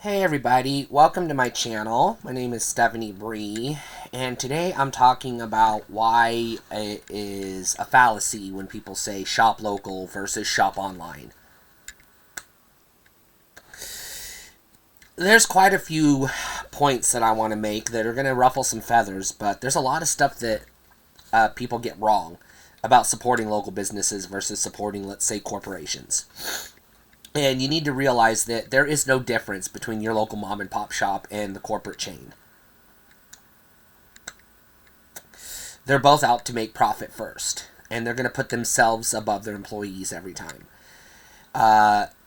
Hey everybody, welcome to my channel. My name is Stephanie Bree, and today I'm talking about why it is a fallacy when people say shop local versus shop online. There's quite a few points that I want to make that are going to ruffle some feathers, but there's a lot of stuff that people get wrong about supporting local businesses versus supporting, let's say, corporations. And you need to realize that there is no difference between your local mom and pop shop and the corporate chain. They're both out to make profit first, and they're going to put themselves above their employees every time.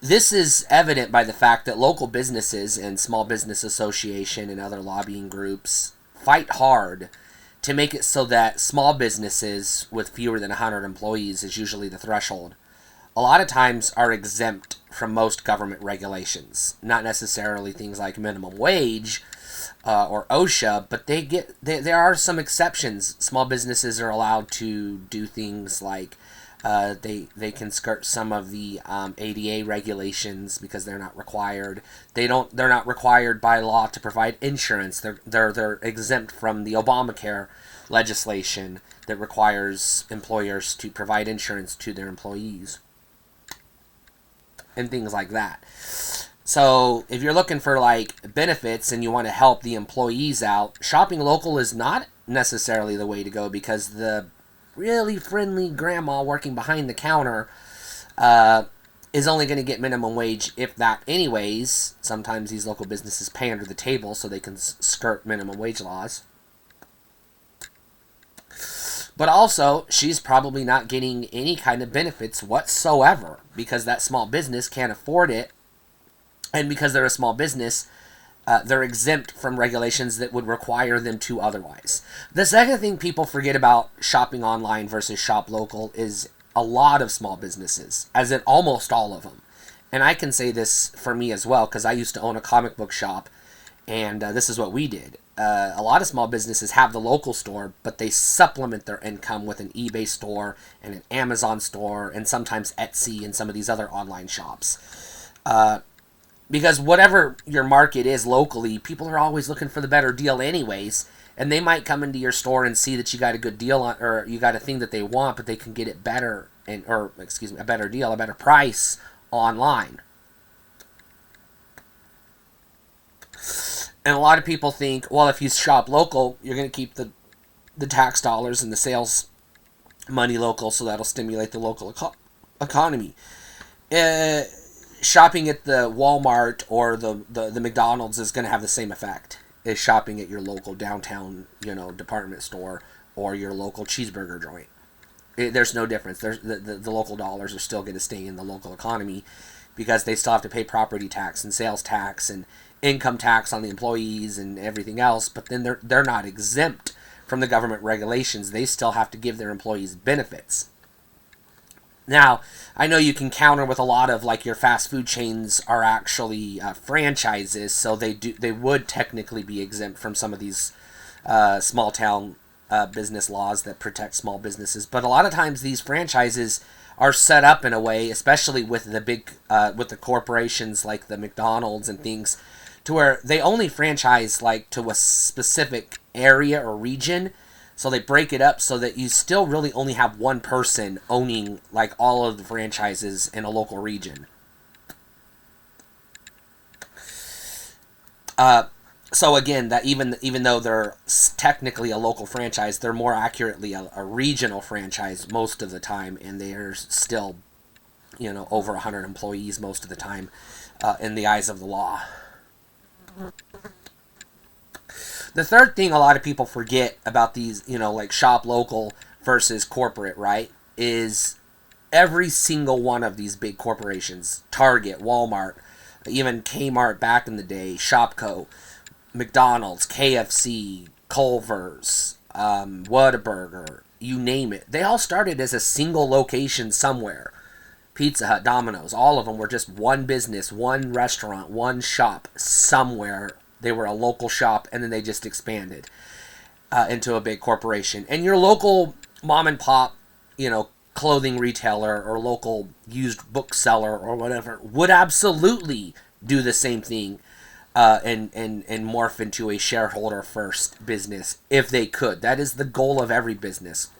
This is evident by the fact that local businesses and Small Business Association and other lobbying groups fight hard to make it so that small businesses with fewer than 100 employees is usually the threshold. A lot of times are exempt from most government regulations. Not necessarily things like minimum wage or OSHA, but there are some exceptions. Small businesses are allowed to do things like they can skirt some of the ADA regulations because they're not required. They're not required by law to provide insurance. They're exempt from the Obamacare legislation that requires employers to provide insurance to their employees and things like that. So if you're looking for like benefits and you want to help the employees out, shopping local is not necessarily the way to go, because the really friendly grandma working behind the counter is only going to get minimum wage, if that anyways. Sometimes these local businesses pay under the table so they can skirt minimum wage laws. But also, she's probably not getting any kind of benefits whatsoever because that small business can't afford it. And because they're a small business, they're exempt from regulations that would require them to otherwise. The second thing people forget about shopping online versus shop local is a lot of small businesses, as in almost all of them. And I can say this for me as well, because I used to own a comic book shop, and this is what we did. A lot of small businesses have the local store, but they supplement their income with an eBay store and an Amazon store and sometimes Etsy and some of these other online shops. Because whatever your market is locally, people are always looking for the better deal anyways, and they might come into your store and see that you got a good deal on, or you got a thing that they want, but they can get it better, a better deal, a better price online. And a lot of people think, well, if you shop local, you're going to keep the tax dollars and the sales money local, so that'll stimulate the local economy. Shopping at the Walmart or the McDonald's is going to have the same effect as shopping at your local downtown, department store or your local cheeseburger joint. There's no difference. The local dollars are still going to stay in the local economy because they still have to pay property tax and sales tax and income tax on the employees and everything else, but then they're not exempt from the government regulations. They still have to give their employees benefits. Now, I know you can counter with a lot of, like, your fast food chains are actually franchises, so they would technically be exempt from some of these small town business laws that protect small businesses. But a lot of times these franchises are set up in a way, especially with the big with the corporations like the McDonald's and things, to where they only franchise like to a specific area or region. So they break it up so that you still really only have one person owning like all of the franchises in a local region. So again, that even though they're technically a local franchise, they're more accurately a regional franchise most of the time, and they're still, over 100 employees most of the time in the eyes of the law. The third thing a lot of people forget about these, like shop local versus corporate, right, is every single one of these big corporations, Target, Walmart, even Kmart back in the day, Shopko, McDonald's, KFC, Culver's, Whataburger, you name it. They all started as a single location somewhere. Pizza Hut, Domino's, all of them were just one business, one restaurant, one shop somewhere. They were a local shop, and then they just expanded into a big corporation. And your local mom and pop, clothing retailer or local used bookseller or whatever would absolutely do the same thing and morph into a shareholder first business if they could. That is the goal of every business.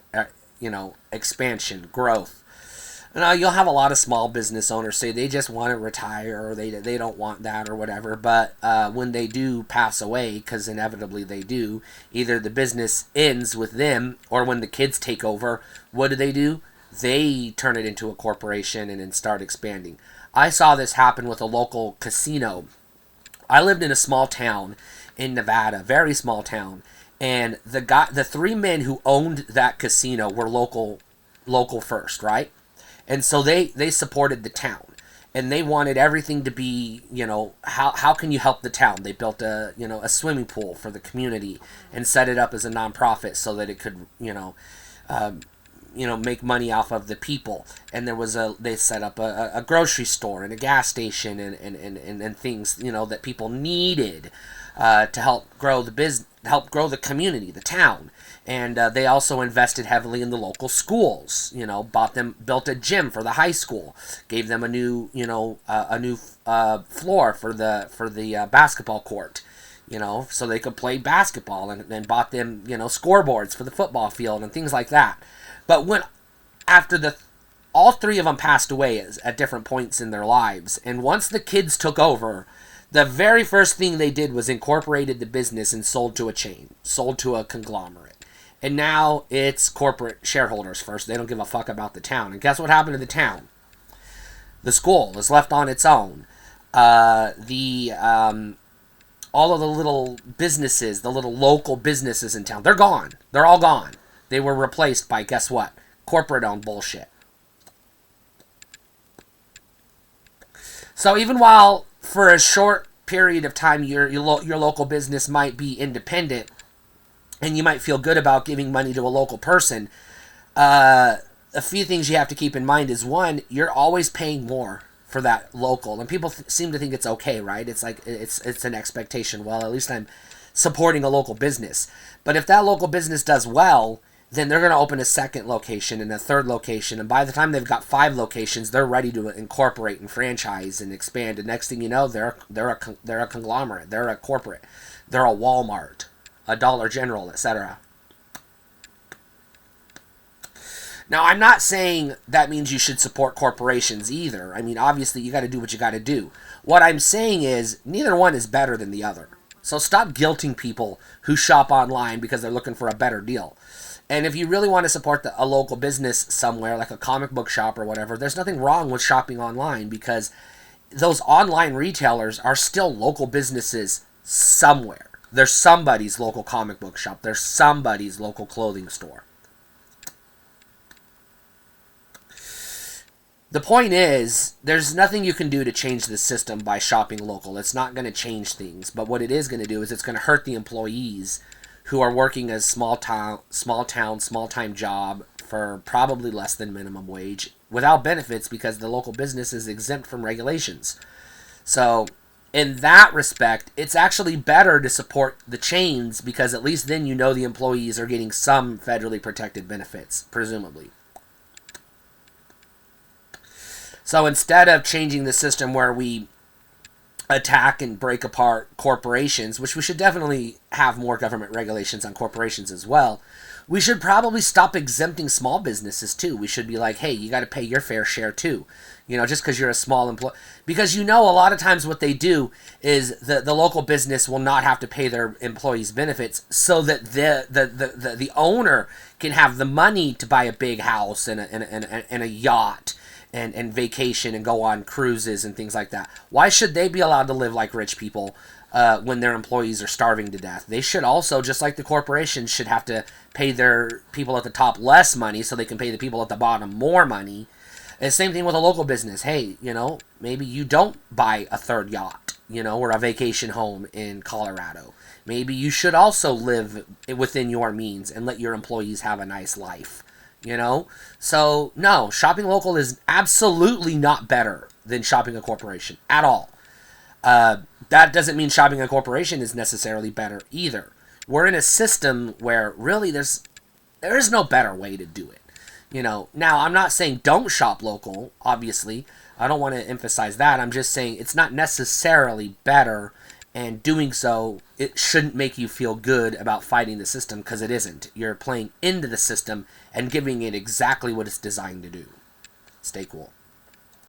Expansion, growth. Now you'll have a lot of small business owners say they just want to retire, or they don't want that or whatever. But when they do pass away, because inevitably they do, either the business ends with them, or when the kids take over, what do? They turn it into a corporation and then start expanding. I saw this happen with a local casino. I lived in a small town in Nevada, very small town, and the three men who owned that casino were local first, right? And so they supported the town, and they wanted everything to be, how can you help the town? They built a swimming pool for the community and set it up as a nonprofit so that it could, make money off of the people. And they set up a grocery store and a gas station and things, that people needed to help grow the business, help grow the community, the town. And they also invested heavily in the local schools. Built a gym for the high school, gave them a new floor for the basketball court, so they could play basketball, and then bought them, scoreboards for the football field and things like that. But when after all three of them passed away at different points in their lives, and once the kids took over, the very first thing they did was incorporated the business and sold to a chain, sold to a conglomerate. And now it's corporate shareholders first. They don't give a fuck about the town. And guess what happened to the town? The school is left on its own. All of the little businesses, the little local businesses in town, they're gone. They're all gone. They were replaced by, guess what? Corporate-owned bullshit. So even while for a short period of time your local business might be independent, and you might feel good about giving money to a local person, a few things you have to keep in mind is, one, you're always paying more for that local. And people seem to think it's okay, right? It's like it's an expectation. Well, at least I'm supporting a local business. But if that local business does well, then they're going to open a second location and a third location. And by the time they've got 5 locations, they're ready to incorporate and franchise and expand. And next thing you know, they're a conglomerate. They're a corporate. They're a Walmart, a Dollar General, etc. Now, I'm not saying that means you should support corporations either. I mean, obviously, you got to do what you got to do. What I'm saying is neither one is better than the other. So stop guilting people who shop online because they're looking for a better deal. And if you really want to support a local business somewhere, like a comic book shop or whatever, there's nothing wrong with shopping online, because those online retailers are still local businesses somewhere. There's somebody's local comic book shop. There's somebody's local clothing store. The point is, there's nothing you can do to change the system by shopping local. It's not going to change things. But what it is going to do is it's going to hurt the employees who are working as small time job for probably less than minimum wage without benefits, because the local business is exempt from regulations. So in that respect, it's actually better to support the chains, because at least then the employees are getting some federally protected benefits, presumably. So instead of changing the system where we attack and break apart corporations, which we should definitely have more government regulations on corporations as well, we should probably stop exempting small businesses too. We should be like, hey, you got to pay your fair share too. Just because you're a small employee. Because a lot of times what they do is the local business will not have to pay their employees benefits, so that the owner can have the money to buy a big house and a yacht and vacation and go on cruises and things like that. Why should they be allowed to live like rich people when their employees are starving to death? They should also, just like the corporations, should have to pay their people at the top less money so they can pay the people at the bottom more money. And same thing with a local business. Hey, maybe you don't buy a third yacht, or a vacation home in Colorado. Maybe you should also live within your means and let your employees have a nice life. So no, shopping local is absolutely not better than shopping a corporation at all. That doesn't mean shopping a corporation is necessarily better either. We're in a system where really there is no better way to do it. Now I'm not saying don't shop local, obviously. I don't want to emphasize that. I'm just saying it's not necessarily better, And doing so, it shouldn't make you feel good about fighting the system, because it isn't. You're playing into the system and giving it exactly what it's designed to do. Stay cool.